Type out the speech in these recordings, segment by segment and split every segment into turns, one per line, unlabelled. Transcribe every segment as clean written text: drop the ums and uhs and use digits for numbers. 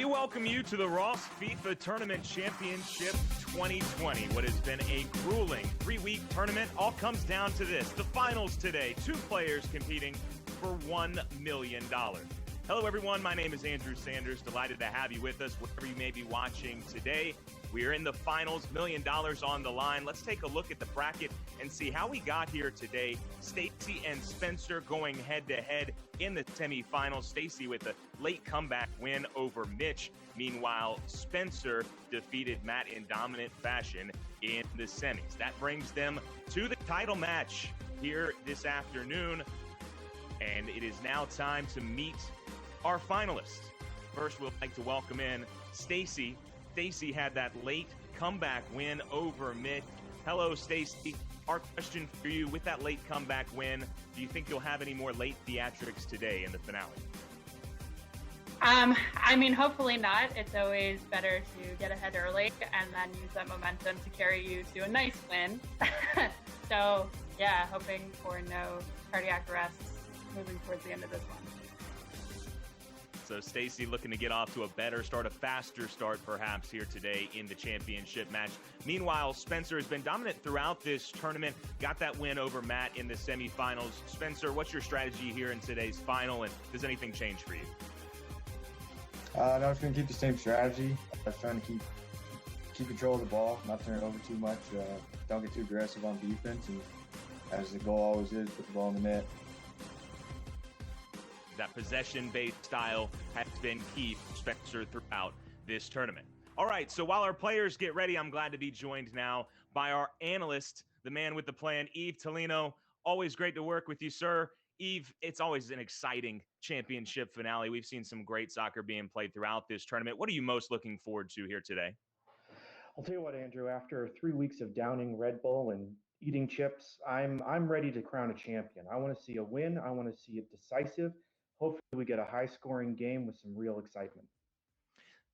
We welcome you to the Ross FIFA Tournament Championship 2020. What has been a grueling 3-week tournament all comes down to this. The finals today, 2 players competing for $1 million. Hello, everyone. My name is Andrew Sanders. Delighted to have you with us wherever you may be watching today. We are in the finals, $1 million on the line. Let's take a look at the bracket and see how we got here today. Stacy and Spencer going head-to-head in the semifinals. Stacy with a late comeback win over Mitch. Meanwhile, Spencer defeated Matt in dominant fashion in the semis. That brings them to the title match here this afternoon. And it is now time to meet our finalists. First, we'd like to welcome in Stacy. Stacy had that late comeback win over Mitch. Hello, Stacy. Our question for you, with that late comeback win, do you think you'll have any more late theatrics today in the finale?
Hopefully not. It's always better to get ahead early and then use that momentum to carry you to a nice win. So, yeah, hoping for no cardiac arrests moving towards the end of this one.
So Stacy looking to get off to a better start, a faster start perhaps here today in the championship match. Meanwhile, Spencer has been dominant throughout this tournament, got that win over Matt in the semifinals. Spencer, what's your strategy here in today's final, and does anything change for you?
No, I'm just going to keep the same strategy. I was trying to keep control of the ball, not turn it over too much, don't get too aggressive on defense, and as the goal always is, put the ball in the net.
That possession-based style has been key for Spencer throughout this tournament. All right, so while our players get ready, I'm glad to be joined now by our analyst, the man with the plan, Yves Tolino. Always great to work with you, sir. Yves, it's always an exciting championship finale. We've seen some great soccer being played throughout this tournament. What are you most looking forward to here today?
I'll tell you what, Andrew, after 3 weeks of downing Red Bull and eating chips, I'm ready to crown a champion. I want to see a win. I want to see it decisive. Hopefully we get a high-scoring game with some real excitement.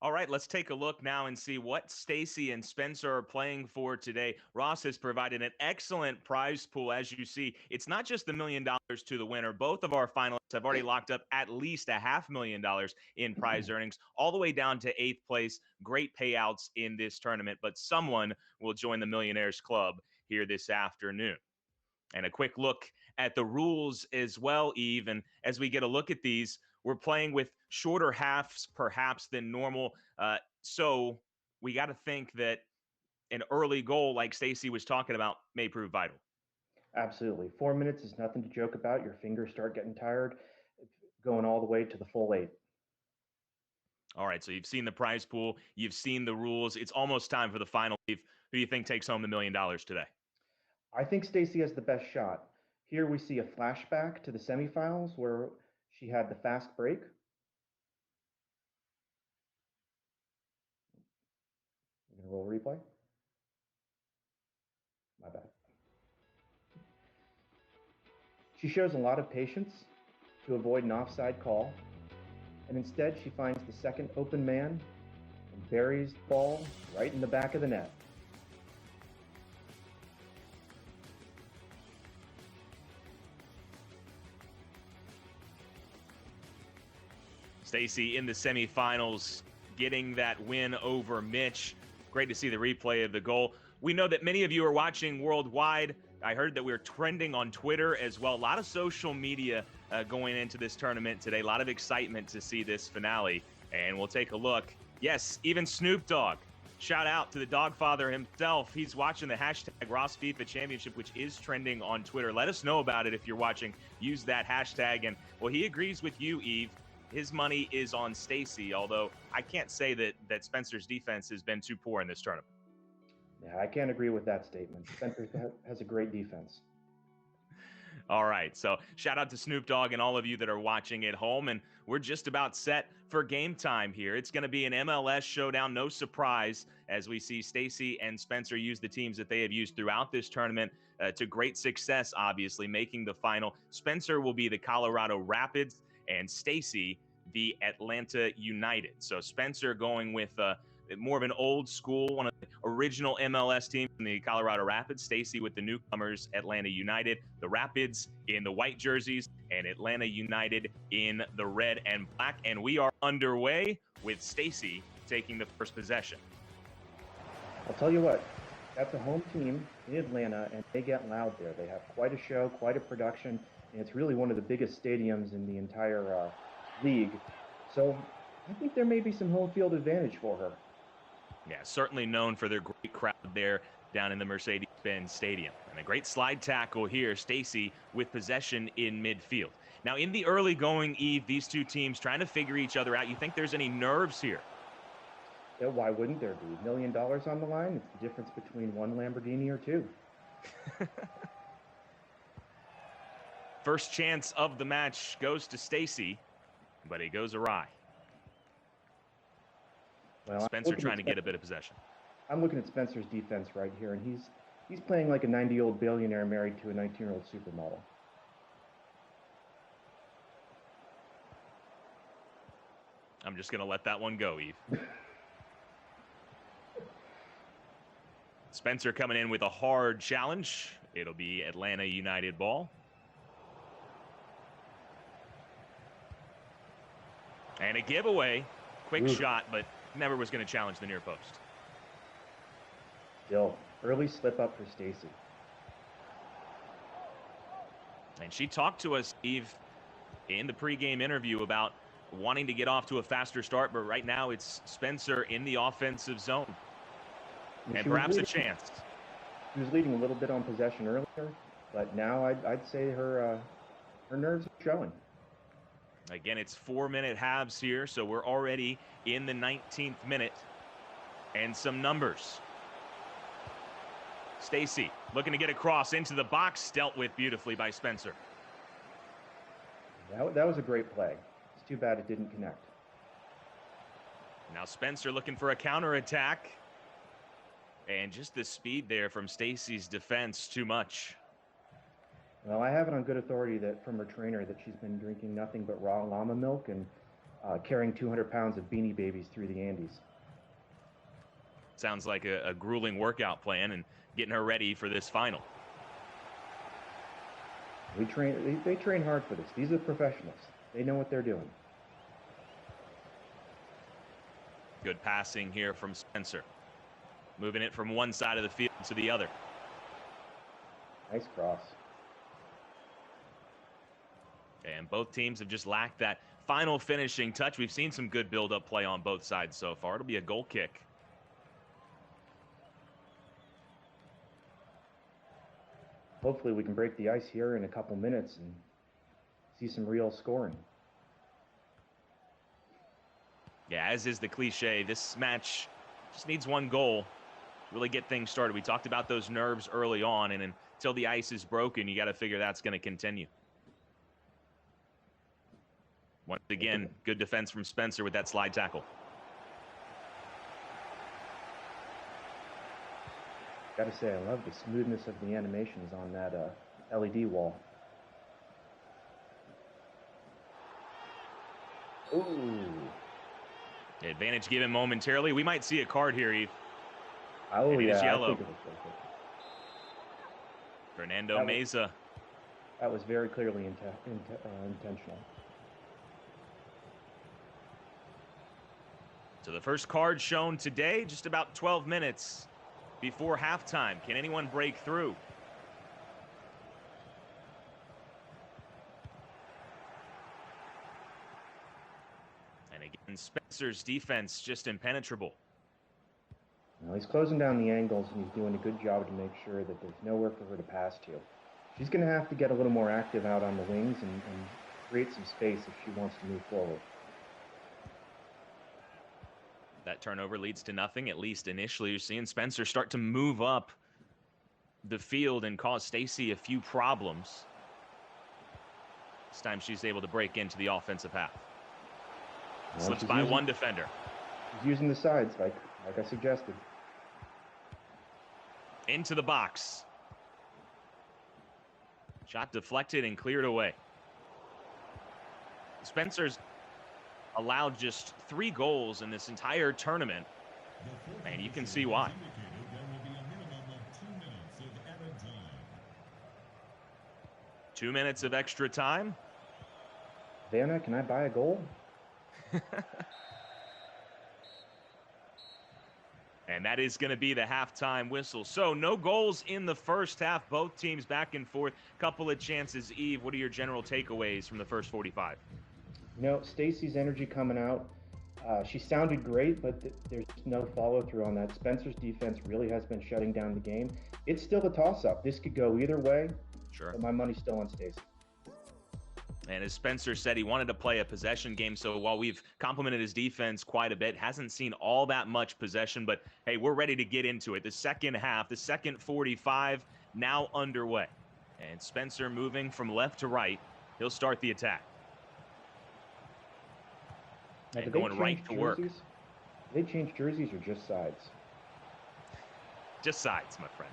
All right, let's take a look now and see what Stacy and Spencer are playing for today. Ross has provided an excellent prize pool. As you see, it's not just the $1 million to the winner. Both of our finalists have already locked up at least $500,000 in prize earnings, all the way down to 8th place. Great payouts in this tournament, but someone will join the Millionaires Club here this afternoon. And a quick look at the rules as well, Yves. And as we get a look at these, we're playing with shorter halves perhaps than normal. So we got to think that an early goal like Stacy was talking about may prove vital.
Absolutely. 4 minutes is nothing to joke about. Your fingers start getting tired, going all the way to the full 8.
All right, so you've seen the prize pool. You've seen the rules. It's almost time for the final. Yves, who do you think takes home the $1 million today?
I think Stacy has the best shot. Here we see a flashback to the semifinals where she had the fast break. You're going to roll replay? My bad. She shows a lot of patience to avoid an offside call, and instead she finds the second open man and buries the ball right in the back of the net.
Stacy in the semifinals getting that win over Mitch. Great to see the replay of the goal. We know that many of you are watching worldwide. I heard that we're trending on Twitter as well. A lot of social media going into this tournament today. A lot of excitement to see this finale. And we'll take a look. Yes, even Snoop Dogg. Shout out to the Dogfather himself. He's watching the hashtag Ross FIFA Championship, which is trending on Twitter. Let us know about it if you're watching. Use that hashtag. And, well, he agrees with you, Yves. His money is on Stacy, although I can't say that Spencer's defense has been too poor in this tournament.
Yeah, I can't agree with that statement. Spencer has a great defense.
All right, so shout out to Snoop Dogg and all of you that are watching at home, and we're just about set for game time here. It's going to be an MLS showdown, no surprise, as we see Stacy and Spencer use the teams that they have used throughout this tournament to great success, obviously, making the final. Spencer will be the Colorado Rapids, and Stacy the Atlanta United. So Spencer going with more of an old school, one of the original MLS teams in the Colorado Rapids. Stacy with the newcomers, Atlanta United. The Rapids in the white jerseys and Atlanta United in the red and black. And we are underway with Stacy taking the first possession.
I'll tell you what, that's a home team in Atlanta, and they get loud there. They have quite a show, quite a production, and it's really one of the biggest stadiums in the entire league. So I think there may be some home field advantage for her.
Yeah, certainly known for their great crowd there down in the Mercedes-Benz Stadium. And a great slide tackle here, Stacy with possession in midfield. Now, in the early going, Eve, these two teams trying to figure each other out. You think there's any nerves here?
Yeah, why wouldn't there be? $1 million on the line? It's the difference between one Lamborghini or two.
First chance of the match goes to Stacy, but it goes awry.
Well,
Spencer trying to get a bit of possession.
I'm looking at Spencer's defense right here, and he's playing like a 90-year-old billionaire married to a 19-year-old supermodel.
I'm just going to let that one go, Eve. Spencer coming in with a hard challenge. It'll be Atlanta United ball. And a giveaway. Quick shot, but never was going to challenge the near post.
Still, early slip up for Stacy.
And she talked to us, Eve, in the pregame interview about wanting to get off to a faster start, but right now it's Spencer in the offensive zone. And perhaps a chance.
She was leading a little bit on possession earlier, but now I'd say her nerves are showing.
Again, it's 4-minute halves here, so we're already in the 19th minute. And some numbers. Stacy looking to get across into the box, dealt with beautifully by Spencer.
That was a great play. It's too bad it didn't connect.
Now Spencer looking for a counterattack. And just the speed there from Stacy's defense, too much.
Well, I have it on good authority that from her trainer that she's been drinking nothing but raw llama milk and carrying 200 pounds of Beanie Babies through the Andes.
Sounds like a grueling workout plan and getting her ready for this final.
They train hard for this. These are professionals. They know what they're doing.
Good passing here from Spencer. Moving it from one side of the field to the other.
Nice cross.
And both teams have just lacked that final finishing touch. We've seen some good build-up play on both sides so far. It'll be a goal kick.
Hopefully we can break the ice here in a couple minutes and see some real scoring.
Yeah, as is the cliche, this match just needs one goal. Really get things started. We talked about those nerves early on, and until the ice is broken, you got to figure that's going to continue. Once again, good defense from Spencer with that slide tackle.
Gotta say, I love the smoothness of the animations on that LED wall. Ooh.
Advantage given momentarily. We might see a card here, Eve.
Oh,
Maybe
yeah.
it is yellow.
I think it was like it.
Fernando Meza.
That was very clearly intentional.
So the first card shown today, just about 12 minutes before halftime. Can anyone break through? And again, Spencer's defense just impenetrable.
Well, he's closing down the angles, and he's doing a good job to make sure that there's nowhere for her to pass to. She's going to have to get a little more active out on the wings and create some space if she wants to move forward.
That turnover leads to nothing, at least initially. You're seeing Spencer start to move up the field and cause Stacy a few problems. This time she's able to break into the offensive half.
Well,
Slips by one defender.
She's using the sides like I suggested.
Into the box. Shot deflected and cleared away. Spencer's allowed just 3 goals in this entire tournament, and you can see why. 2 minutes of extra time.
Vanna, can I buy a goal?
And that is going to be the halftime whistle. So no goals in the first half. Both teams back and forth. Couple of chances. Eve, what are your general takeaways from the first 45?
You know, Stacy's energy coming out. She sounded great, but there's no follow-through on that. Spencer's defense really has been shutting down the game. It's still a toss-up. This could go either way.
Sure.
But my money's still on Stacy.
And as Spencer said, he wanted to play a possession game. So while we've complimented his defense quite a bit, hasn't seen all that much possession. But, hey, we're ready to get into it. The second half, the second 45 now underway. And Spencer moving from left to right. He'll start the attack.
Now,
and going right to work.
Did they change jerseys or just sides?
Just sides, my friend.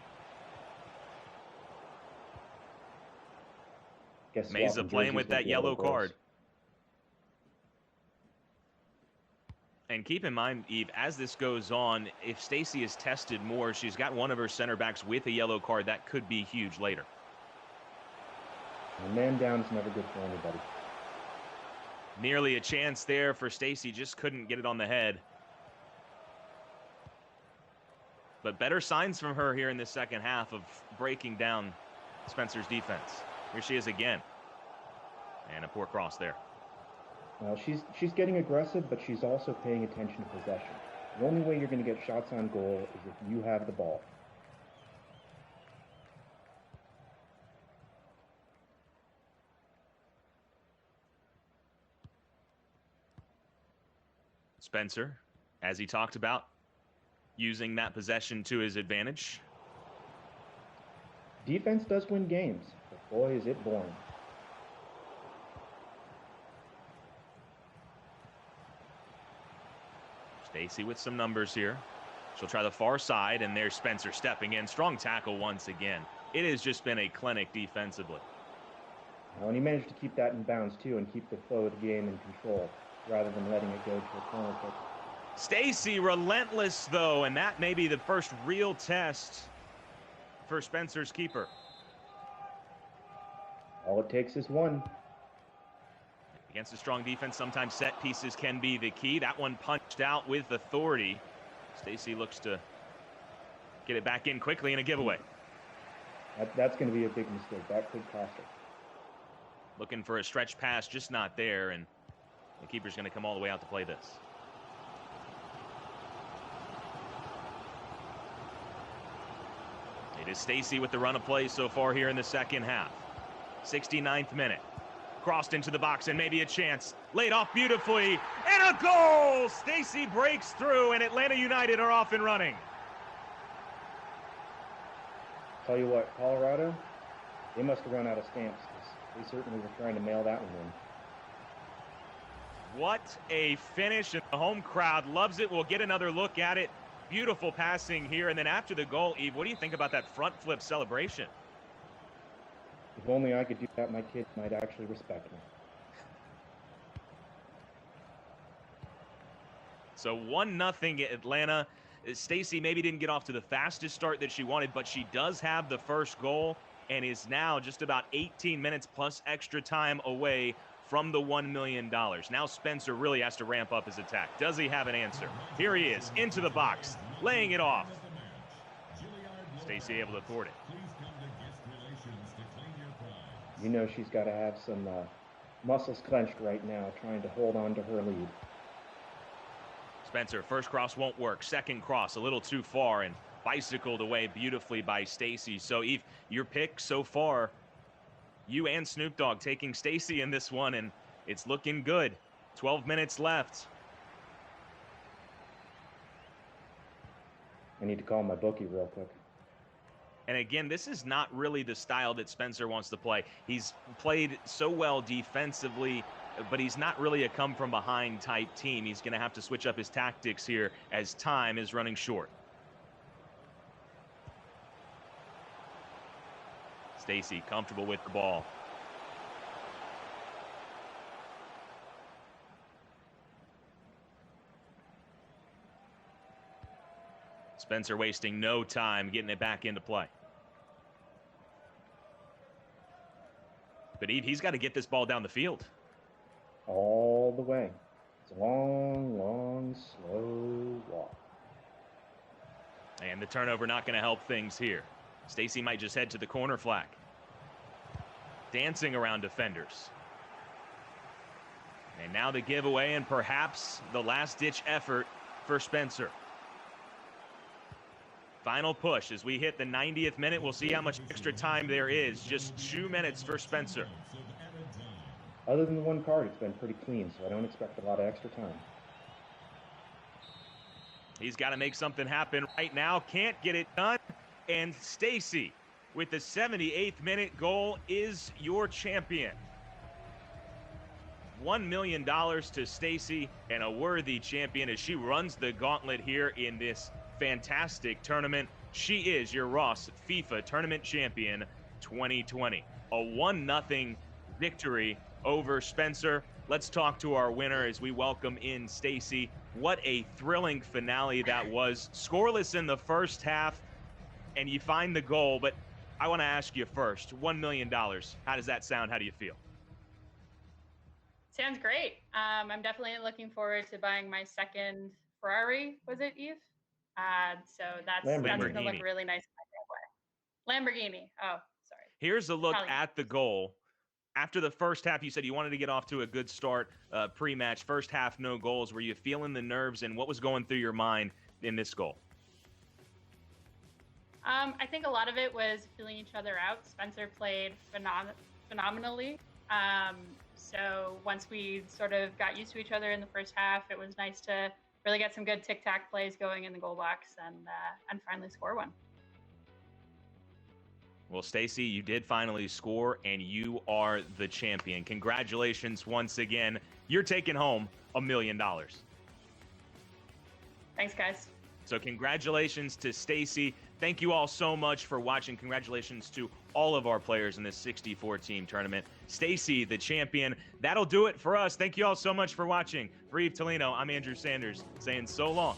Mesa playing with that yellow card. And keep in mind, Eve, as this goes on, if Stacy is tested more, she's got one of her center backs with a yellow card. That could be huge later.
A man down is never good for anybody.
Nearly a chance there for Stacy, just couldn't get it on the head. But better signs from her here in the second half of breaking down Spencer's defense. Here she is again. And a poor cross there.
Well, she's getting aggressive, but she's also paying attention to possession. The only way you're going to get shots on goal is if you have the ball.
Spencer, as he talked about, using that possession to his advantage.
Defense does win games, but boy, is it boring.
Stacy with some numbers here. She'll try the far side, and there's Spencer stepping in. Strong tackle once again. It has just been a clinic defensively.
Well, and he managed to keep that in bounds, too, and keep the flow of the game in control, rather than letting it go to a corner kick.
Stacy relentless, though, and that may be the first real test for Spencer's keeper.
All it takes is one.
Against a strong defense, sometimes set pieces can be the key. That one punched out with authority. Stacy looks to get it back in quickly in a giveaway.
That's going to be a big mistake. That could cost her.
Looking for a stretch pass, just not there, and the keeper's going to come all the way out to play this. It is Stacy with the run of play so far here in the second half. 69th minute. Crossed into the box and maybe a chance. Laid off beautifully. And a goal! Stacy breaks through and Atlanta United are off and running.
Tell you what, Colorado, they must have run out of stamps because they certainly were trying to mail that one in.
What a finish, and the home crowd loves it. We'll get another look at it. Beautiful passing here. And then after the goal, Eve, what do you think about that front flip celebration?
If only I could do that, my kids might actually respect me.
So 1-0 Atlanta. Stacy maybe didn't get off to the fastest start that she wanted, but she does have the first goal and is now just about 18 minutes plus extra time away from the $1 million. Now Spencer really has to ramp up his attack. Does he have an answer? Here he is, into the box, laying it off. Stacy able to thwart it.
You know she's got to have some muscles clenched right now, trying to hold on to her lead.
Spencer, first cross won't work. Second cross, a little too far, and bicycled away beautifully by Stacy. So, Eve, your pick so far, you and Snoop Dogg taking Stacy in this one, and it's looking good. 12 minutes left.
I need to call my bookie real quick.
And again, this is not really the style that Spencer wants to play. He's played so well defensively, but he's not really a come-from-behind type team. He's going to have to switch up his tactics here as time is running short. Stacy comfortable with the ball. Spencer wasting no time getting it back into play. But he's got to get this ball down the field.
All the way. It's a long, long, slow walk.
And the turnover not going to help things here. Stacy might just head to the corner flag. Dancing around defenders. And now the giveaway and perhaps the last-ditch effort for Spencer. Final push as we hit the 90th minute. We'll see how much extra time there is. Just 2 minutes for Spencer.
Other than the one card, it's been pretty clean, so I don't expect a lot of extra time.
He's got to make something happen right now. Can't get it done. And Stacy, with the 78th minute goal, is your champion. $1 million to Stacy, and a worthy champion as she runs the gauntlet here in this fantastic tournament. She is your Ross FIFA Tournament Champion 2020. A 1-0 victory over Spencer. Let's talk to our winner as we welcome in Stacy. What a thrilling finale that was. Scoreless in the first half, and you find the goal. But I want to ask you first, $1 million. How does that sound? How do you feel?
Sounds great. I'm definitely looking forward to buying my second Ferrari. Was it, Eve? So that's going to look really nice in my driveway. Lamborghini. Oh, sorry.
Here's a look at the goal. After the first half, you said you wanted to get off to a good start pre-match. First half, no goals. Were you feeling the nerves, and what was going through your mind in this goal?
I think a lot of it was feeling each other out. Spencer played phenomenally. So once we sort of got used to each other in the first half, it was nice to really get some good tic-tac plays going in the goal box and finally score one.
Well, Stacy, you did finally score, and you are the champion. Congratulations once again. You're taking home $1 million.
Thanks, guys.
So congratulations to Stacy. Thank you all so much for watching. Congratulations to all of our players in this 64-team tournament. Stacy, the champion. That'll do it for us. Thank you all so much for watching. For Eve Tolino, I'm Andrew Sanders, saying so long.